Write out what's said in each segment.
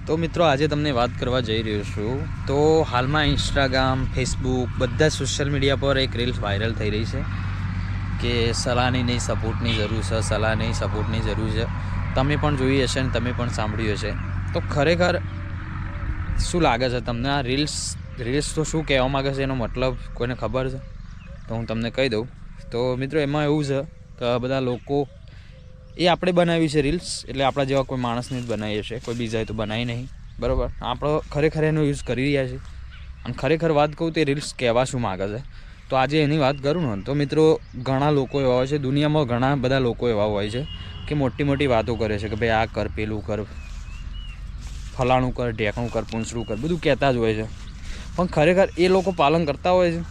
તો મિત્રો આજે તમને વાત કરવા જઈ રહ્યો છું. તો હાલમાં ઇન્સ્ટાગ્રામ, ફેસબુક બધા સોશિયલ મીડિયા પર એક રીલ્સ વાયરલ થઈ રહી છે કે સલાહની નહીં સપોર્ટની જરૂર છે, સલાહ નહીં સપોર્ટની જરૂર છે. તમે પણ જોઈ હશે ને તમે પણ સાંભળ્યું હશે. તો ખરેખર શું લાગે છે તમને આ રીલ્સ તો શું કહેવા માગે છે, એનો મતલબ કોઈને ખબર છે? તો હું તમને કહી દઉં. તો મિત્રો એમાં એવું છે કે બધા લોકો એ આપણે બનાવી છે રીલ્સ, એટલે આપણા જેવા કોઈ માણસને જ બનાવીએ છીએ, કોઈ બીજાએ તો બનાવી નહીં, બરાબર? આપણે ખરેખર એનો યુઝ કરી રહ્યા છીએ. અને ખરેખર વાત કહું તો એ રીલ્સ કહેવા શું માગે છે, તો આજે એની વાત કરું ને તો મિત્રો ઘણા લોકો એવા હોય છે, દુનિયામાં ઘણા બધા લોકો એવા હોય છે કે મોટી મોટી વાતો કરે છે કે ભાઈ આ કર, પેલું કર, ફલાણું કર, ઢેકણું કર, પૂંછડું કર, બધું કહેતા જ હોય છે. પણ ખરેખર એ લોકો પાલન કરતા હોય છે.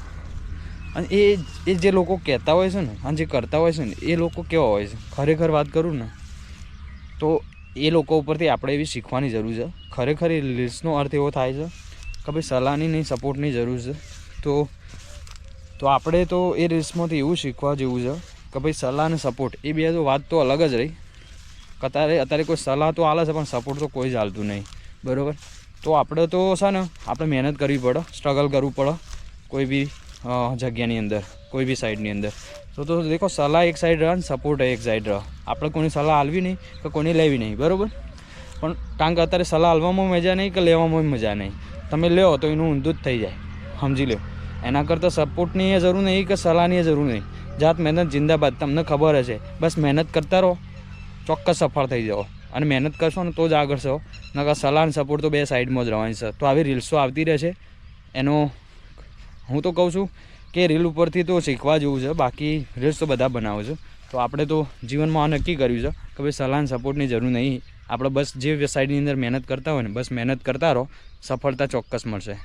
અને એ જે લોકો કહેતા હોય છે ને અને જે કરતા હોય છે ને એ લોકો કેવા હોય છે, ખરેખર વાત કરું ને તો એ લોકો ઉપરથી આપણે એવી શીખવાની જરૂર છે. ખરેખર એ રીલ્સનો અર્થ એવો થાય છે કે ભાઈ સલાહની નહીં સપોર્ટની જરૂર છે. તો આપણે તો એ રીલ્સમાંથી એવું શીખવા જેવું છે કે ભાઈ સલાહ અને સપોર્ટ એ બે તો વાત તો અલગ જ રહી. અત્યારે કોઈ સલાહ તો હાલે છે પણ સપોર્ટ તો કોઈ જ હાલતું નહીં, બરાબર? તો આપણે તો છે ને આપણે મહેનત કરવી પડે, સ્ટ્રગલ કરવું પડે કોઈ બી જગ્યાની અંદર, કોઈ બી સાઈડની અંદર. તો દેખો સલાહ એક સાઈડ રહે ને સપોર્ટ એક સાઈડ રહે. આપણે કોઈની સલાહ હાલવી નહીં કે કોઈને લેવી નહીં, બરાબર? પણ કારણ કે અત્યારે સલાહ હાલવામાં મજા નહીં કે લેવામાં મજા નહીં. તમે લો તો એનું ઊંધું જ થઈ જાય, સમજી લો. એના કરતાં સપોર્ટની એ જરૂર નહીં કે સલાહની એ જરૂર નહીં. જાત મહેનત જિંદાબાદ. તમને ખબર હશે, બસ મહેનત કરતા રહો, ચોક્કસ સફળ થઈ જાઓ. અને મહેનત કરશો ને તો જ આગળ છો. નકર સલાહ અને સપોર્ટ તો બે સાઈડમાં જ રહેવાની છે. તો આવી રીલ્સો આવતી રહેશે. એનો હું તો કહું છું કે રીલ ઉપરથી તો શીખવા જેવું છે. બાકી રીલ્સ તો બધા બનાવે છે. તો આપણે તો જીવનમાં આ નક્કી કર્યું છે કે ભાઈ સલાહ અને સપોર્ટની જરૂર નહીં. આપણે બસ જે સાઈડની અંદર મહેનત કરતા હોય ને બસ મહેનત કરતા રહો, સફળતા ચોક્કસ મળશે.